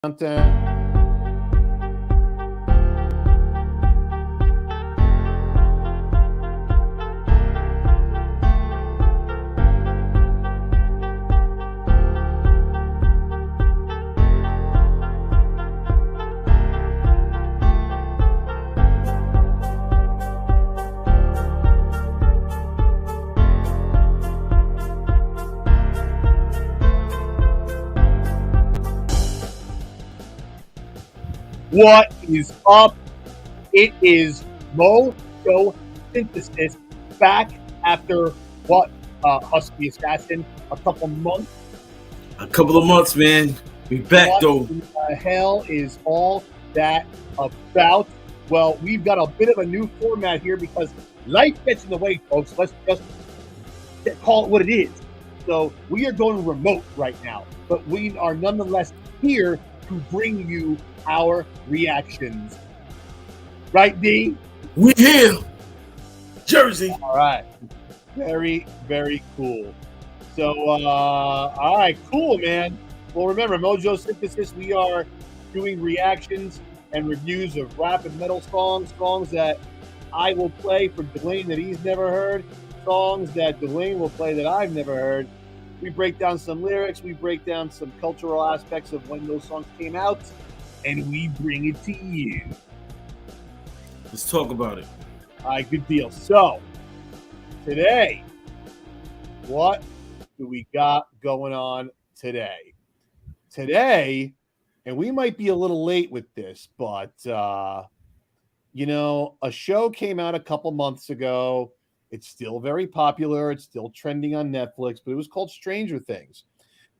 Content. What is up? It is Mojo-Synthesis back after what, Husky Assassin? A couple months? A couple of months, man. We back, though. What the hell is all that about? Well, we've got a bit of a new format here because life gets in the way, folks. Let's just call it what it is. So we are going remote right now, but we are nonetheless here to bring you our reactions. Right, D? We here. Jersey. All right. Very, very cool. So, all right, cool, man. Well, remember, Mojo-Synthesis, we are doing reactions and reviews of rap and metal songs that I will play for DWAYNE that he's never heard, songs that DWAYNE will play that I've never heard. We break down some lyrics, we break down some cultural aspects of when those songs came out, and we bring it to you. Let's talk about it. All right, good deal. So, today, what do we got going on today? Today, and we might be a little late with this, but, you know, a show came out a couple months ago. It's still very popular. It's still trending on Netflix, but it was called Stranger Things.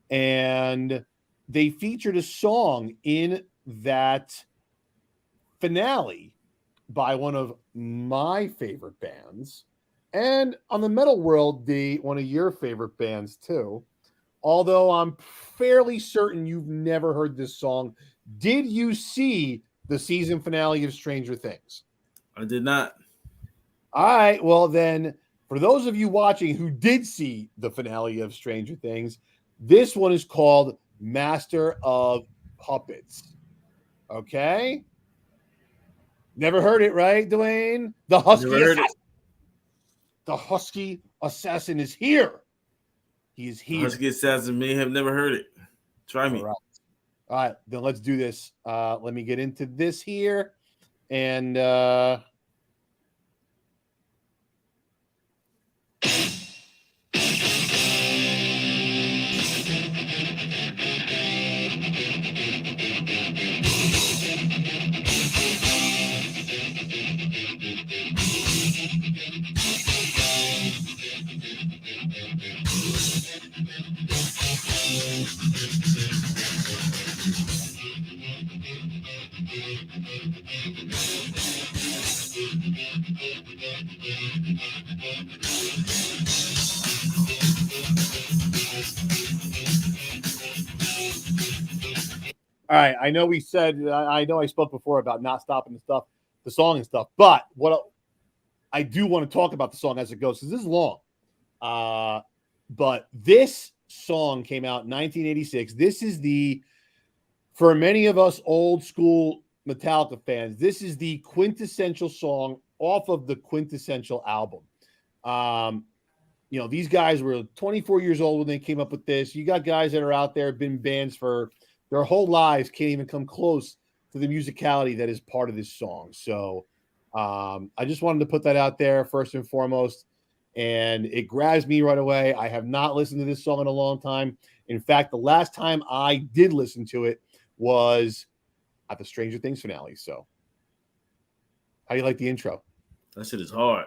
And they featured a song in that finale by one of my favorite bands, and on the metal world, one of your favorite bands too. Although I'm fairly certain you've never heard this song. Did you see the season finale of Stranger Things? I did not. All right, well then, for those of you watching who did see the finale of Stranger Things, this one is called Master of Puppets. Okay? Never heard it, right, DWAYNE? The Husky Assassin. The Husky Assassin is here. He is here. The Husky Assassin may have never heard it. Try me. All right, then let's do this. Let me get into this here. And all right, I know we said, I know I spoke before about not stopping the song and stuff, but what I do want to talk about the song as it goes, because this is long. But this song came out in 1986. This is for many of us old school Metallica fans, this is the quintessential song off of the quintessential album. You know, these guys were 24 years old when they came up with this. You got guys that are out there, been bands for their whole lives, can't even come close to the musicality that is part of this song. So I just wanted to put that out there first and foremost. And it grabs me right away. I have not listened to this song in a long time. In fact, the last time I did listen to it was at the Stranger Things finale. So how do you like the intro? That shit is hard.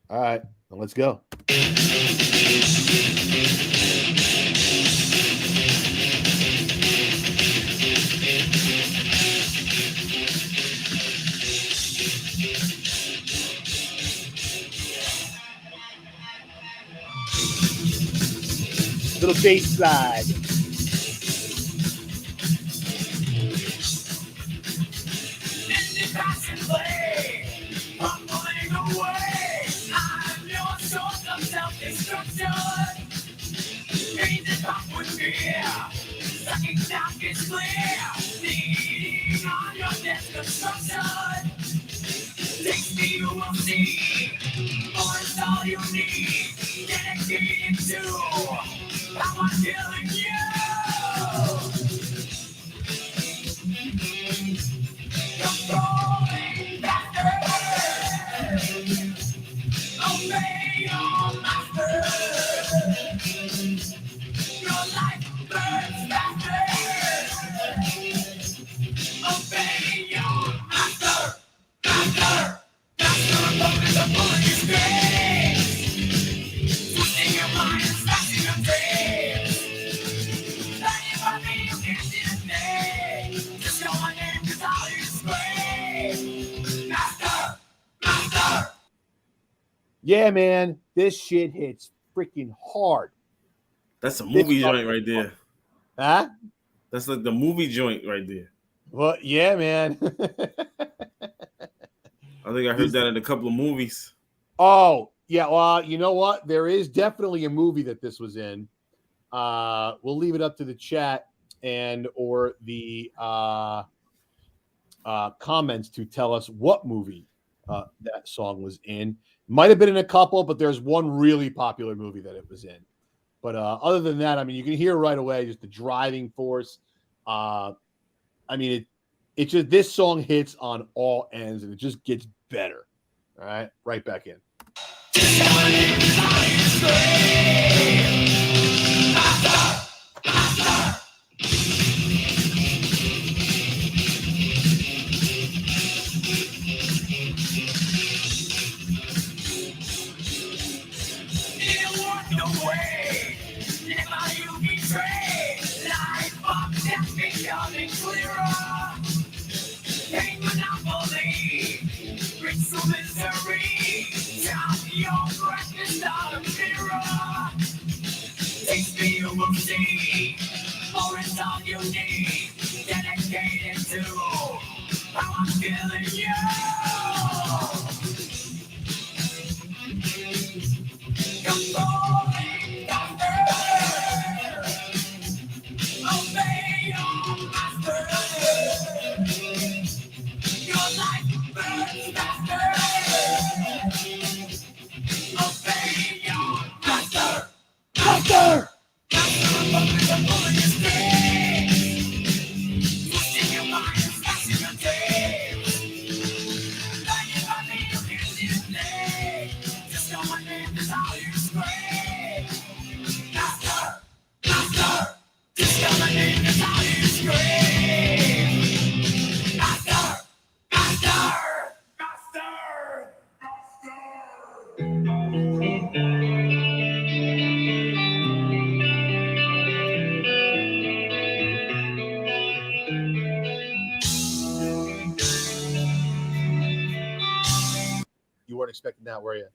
All right, well, let's go. Little bass slide. Sucking down gets clear. Yeah, man, this shit hits freaking hard. That's a movie joint right there. Huh? That's like the movie joint right there. Well, yeah, man. I think I heard that in a couple of movies. Oh, yeah. Well, you know what? There is definitely a movie that this was in. We'll leave it up to the chat and or the comments to tell us what movie that song was in. Might have been in a couple, but there's one really popular movie that it was in. But other than that, I mean, you can hear right away just the driving force. I mean, it just, this song hits on all ends and it just gets better. All right, right back in. You weren't expecting that, were you?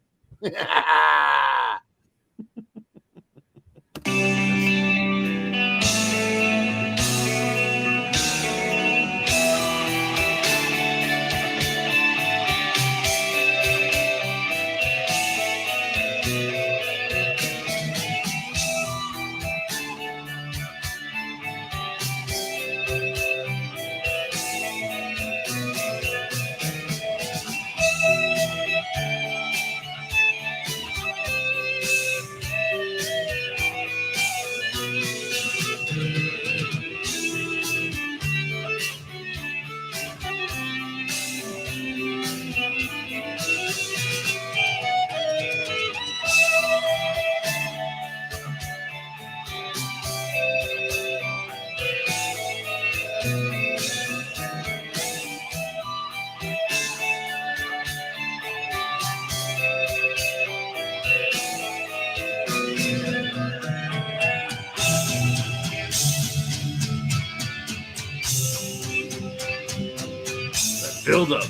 Build up.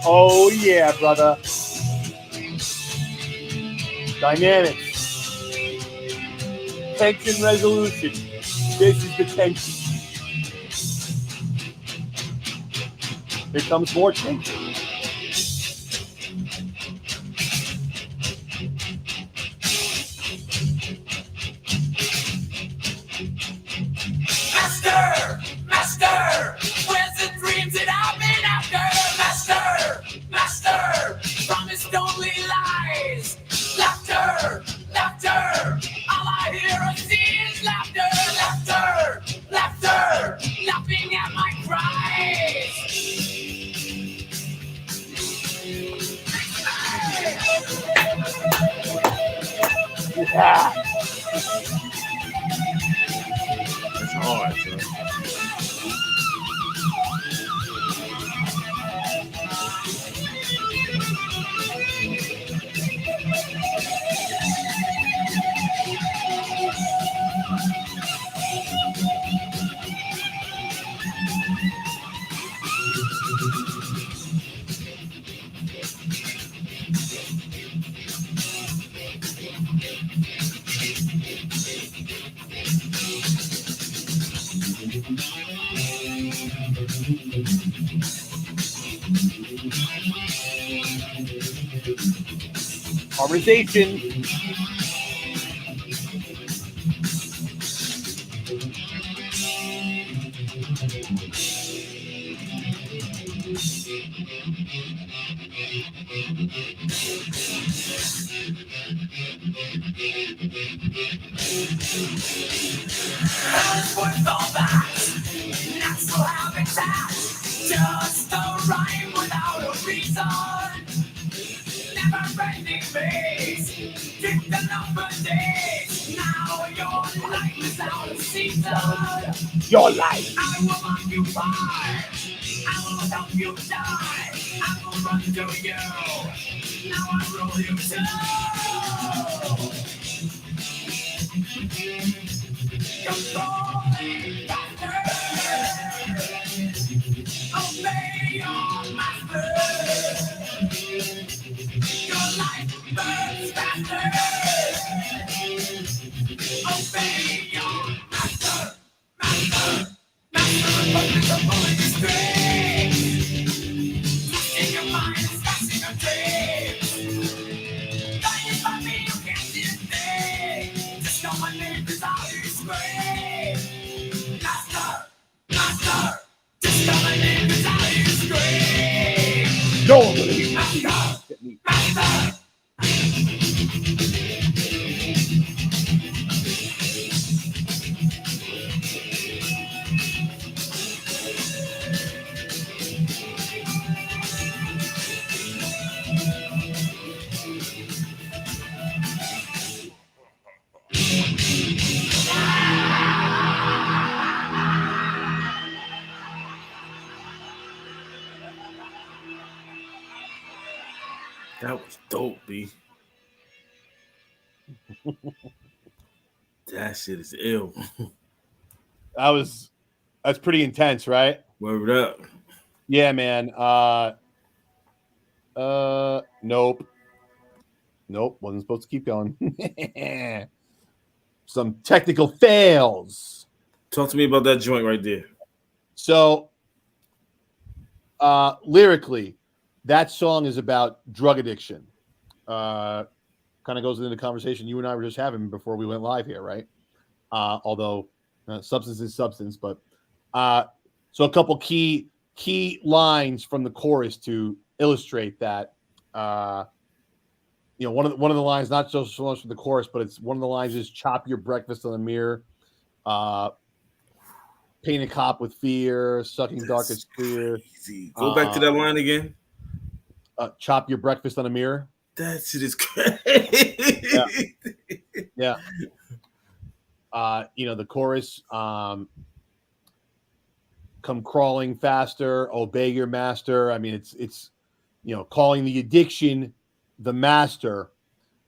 Oh, yeah, brother. Dynamics. Tension resolution. This is the tension. Here comes more tension. Master, where's the dreams that I've been Yeah. That's hard, son. Harmonization. Just a rhyme without a reason. Never ending phase. Kick the number days. Now your life is out of season. Your life. I will occupy. I will help you die. I will run to you. Now I rule you too. Controlling factor. Obey your master. Your life burns faster. Obey your master. Master. Master. Focus on pulling the strings. Twisting your mind, smashing your dreams. Guided by me, you can't see a thing. Just know my name is how you scream. Master. Master. Just know my name is how you scream. No one gonna be Master. get me. Master. That was dope, B. That shit is ill. That's pretty intense, right? Word up. Yeah, man. Nope. Nope. Wasn't supposed to keep going. Some technical fails. Talk to me about that joint right there. So, lyrically, that song is about drug addiction. Kind of goes into the conversation you and I were just having before we went live here, right? Although substance is substance, but so a couple key lines from the chorus to illustrate that. One of the lines, not so much from the chorus, but it's one of the lines is "Chop your breakfast on the mirror." Paint a cop with fear, sucking darkest clear. Easy. Go back to that line again. Chop your breakfast on a mirror. That shit is crazy. Yeah. The chorus, come crawling faster, obey your master. I mean, it's calling the addiction the master,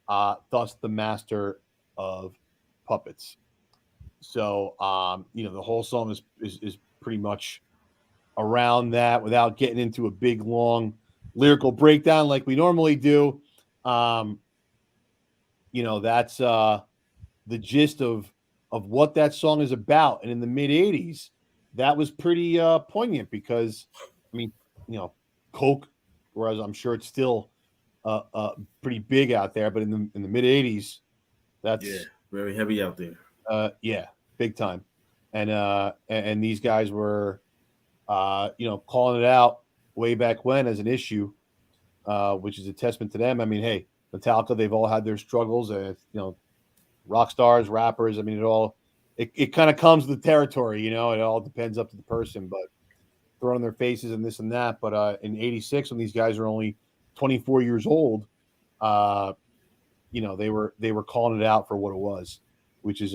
thus the master of puppets. So, the whole song is pretty much around that without getting into a big, long lyrical breakdown like we normally do. That's the gist of what that song is about. And in the mid 80s, that was pretty poignant because, Coke, whereas I'm sure it's still pretty big out there, but in the mid 80s, that's very heavy out there. Big time. And these guys were calling it out way back when as an issue, which is a testament to them. I mean, hey, Metallica, they've all had their struggles, rock stars, rappers. I mean, it kind of comes with the territory, it all depends up to the person, but throwing their faces and this and that. But in 86, when these guys are only 24 years old, they were calling it out for what it was, which is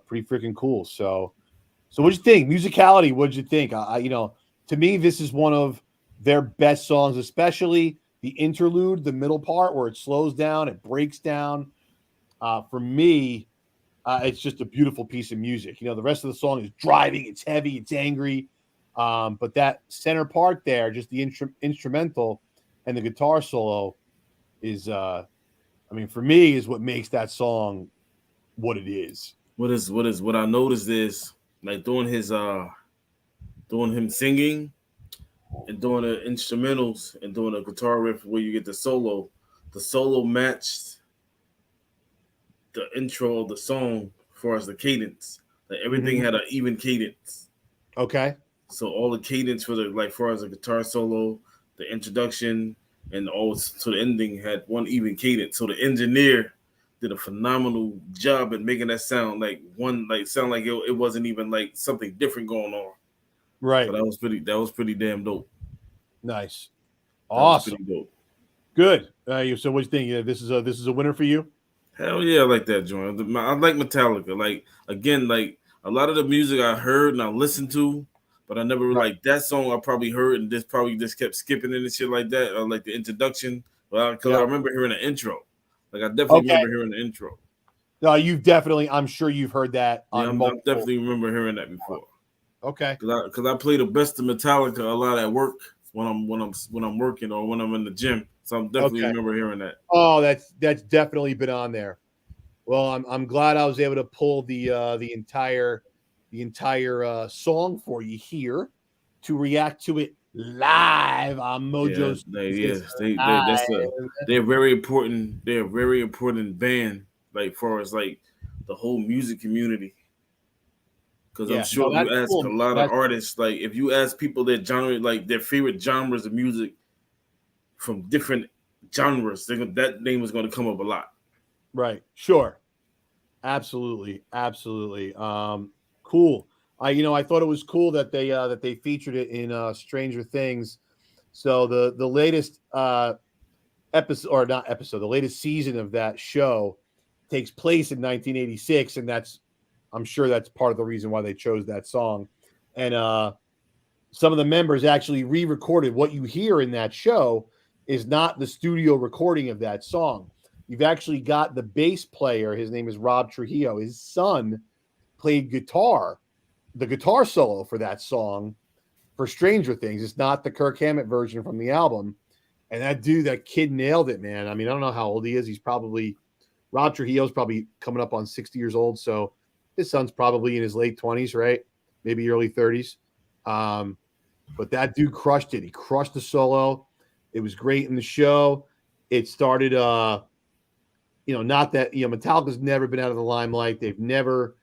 pretty freaking cool. So what'd you think? Musicality, what'd you think? To me, this is one of their best songs, especially the interlude, the middle part where it slows down, it breaks down. For me, it's just a beautiful piece of music. The rest of the song is driving, it's heavy, it's angry. But that center part there, just the instrumental and the guitar solo is, for me, is what makes that song what it is. What I noticed is like doing him singing and doing the instrumentals and doing a guitar riff where you get the solo. The solo matched the intro of the song as far as the cadence. Like everything had an even cadence. Okay. So all the cadence for far as the guitar solo, the introduction, and all to the ending had one even cadence. So the engineer did a phenomenal job at making that sound like it wasn't even like something different going on. Right. So that was pretty damn dope. Nice. Awesome. Pretty dope. Good. So what do you think? This is a winner for you? Hell yeah, I like that joint. I like Metallica. Like again, like a lot of the music I heard and I listened to, but I never like that song. I probably heard and just kept skipping it and shit like that. Or like the introduction, because I remember hearing the intro. Like I definitely remember hearing the intro. No, I'm sure you've heard that. I definitely remember hearing that before. Okay. Because I play the best of Metallica a lot at work when I'm working or when I'm in the gym. So I'm definitely remember hearing that. Oh, that's definitely been on there. Well, I'm glad I was able to pull the entire song for you here to react to it live on Mojo. They're very important. They're a very important band, like far as like the whole music community. Because I'm sure if you ask a lot of artists, like if you ask people their genre, like their favorite genres of music from different genres, that name is going to come up a lot. Right. Sure. Absolutely. Cool. I thought it was cool that they featured it in Stranger Things. So the latest the latest season of that show takes place in 1986, and I'm sure that's part of the reason why they chose that song. And some of the members actually re-recorded. What you hear in that show is not the studio recording of that song. You've actually got the bass player. His name is Rob Trujillo. His son played the guitar solo for that song for Stranger Things. It's not the Kirk Hammett version from the album. And that kid nailed it, man. I don't know how old he is. Rob Trujillo's probably coming up on 60 years old. So his son's probably in his late 20s, right? Maybe early 30s. But that dude crushed it. He crushed the solo. It was great in the show. It started, not that, Metallica's never been out of the limelight. They've never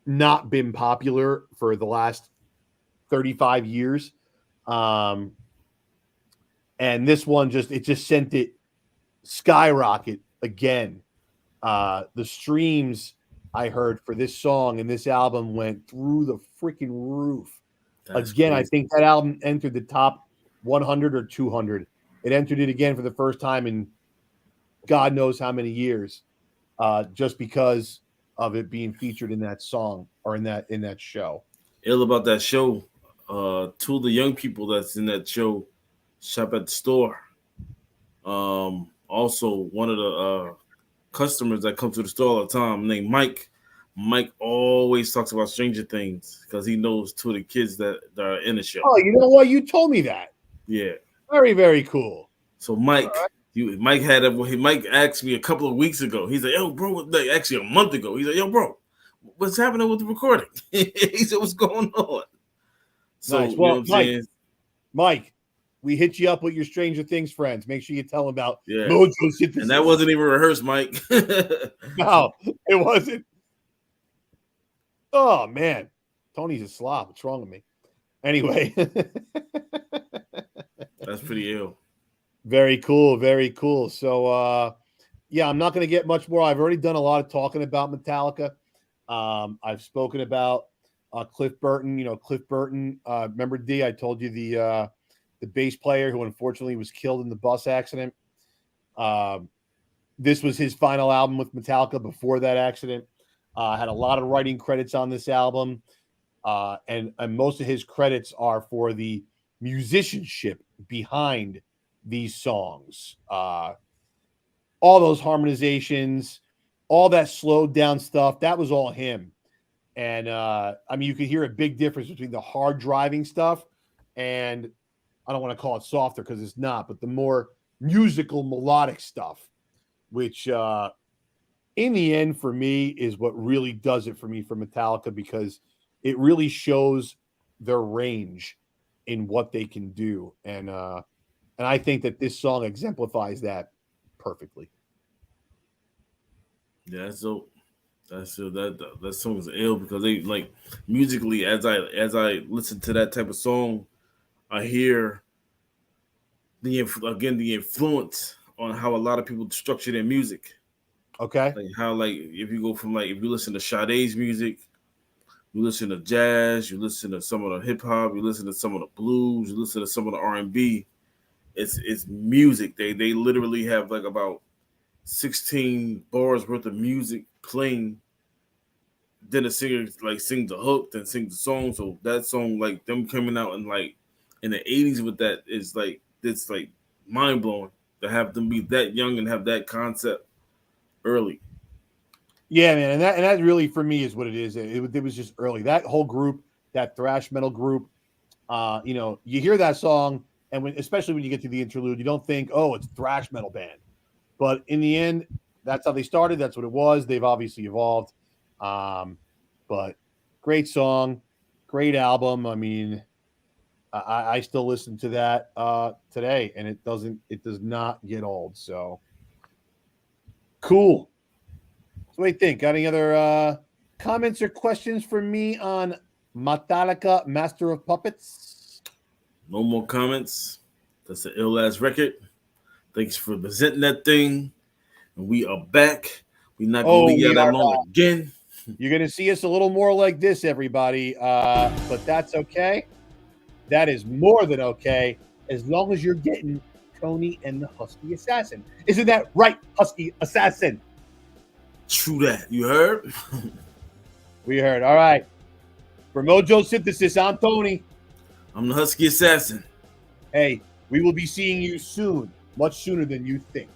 not been popular for the last 35 years. And this one just sent it skyrocket again. The streams I heard for this song and this album went through the freaking roof. That's again, crazy. I think that album entered the top 100 or 200. It entered it again for the first time in God knows how many years, just because of it being featured in that song or in that show. Ill about that show. Two of the young people that's in that show shop at the store. Also, one of the customers that come to the store all the time named Mike. Mike always talks about Stranger Things because he knows two of the kids that are in the show. Oh, you know what? You told me that. Yeah. Very, very cool. So Mike, Mike asked me a couple of weeks ago. He's like, "Yo, bro," actually a month ago. He's like, "Yo, bro, what's happening with the recording?" He said, "What's going on?" So, nice. Well, Mike, we hit you up with your Stranger Things friends. Make sure you tell them about Mojo-Synthesis. And that wasn't even rehearsed, Mike. No, it wasn't. Oh, man. Tony's a slob. What's wrong with me? Anyway. That's pretty ill. Very cool. Very cool. So, I'm not going to get much more. I've already done a lot of talking about Metallica. I've spoken about Cliff Burton. Cliff Burton, remember, D, I told you the bass player who unfortunately was killed in the bus accident. This was his final album with Metallica before that accident. Had a lot of writing credits on this album. And most of his credits are for the musicianship behind these songs. All those harmonizations, all that slowed down stuff, that was all him. And I mean, you could hear a big difference between the hard driving stuff and I don't want to call it softer because it's not, but the more musical melodic stuff, which in the end for me is what really does it for me for Metallica, because it really shows their range in what they can do. And I think that this song exemplifies that perfectly. Yeah, so that's that song is ill because they like musically as I listen to that type of song, I hear the influence on how a lot of people structure their music. Okay. Like how like if you go from like if you listen to Sade's music, you listen to jazz, you listen to some of the hip hop, you listen to some of the blues, you listen to some of the R&B. It's music. They literally have like about 16 bars worth of music playing. Then the singer like sings the hook, then sings the song. So that song, like them coming out in the 80s with that is like it's like mind blowing to have them be that young and have that concept early. Yeah, man, and that really for me is what it is. It was just early. That whole group, that thrash metal group, you hear that song, and especially when you get to the interlude, you don't think, oh, it's thrash metal band. But in the end, that's how they started. That's what it was. They've obviously evolved. But great song, great album. I mean, I still listen to that today, and it does not get old. So cool. So what do you think? Got any other comments or questions for me on Metallica, Master of Puppets? No more comments. That's an ill ass record. Thanks for presenting that thing. And we are back. We're not going to leave you that long again. You're going to see us a little more like this, everybody. But that's okay. That is more than okay, as long as you're getting Tony and the Husky Assassin. Isn't that right, Husky Assassin? True that. You heard? We heard. All right. For Mojo-Synthesis, I'm Tony. I'm the Husky Assassin. Hey, we will be seeing you soon, much sooner than you think.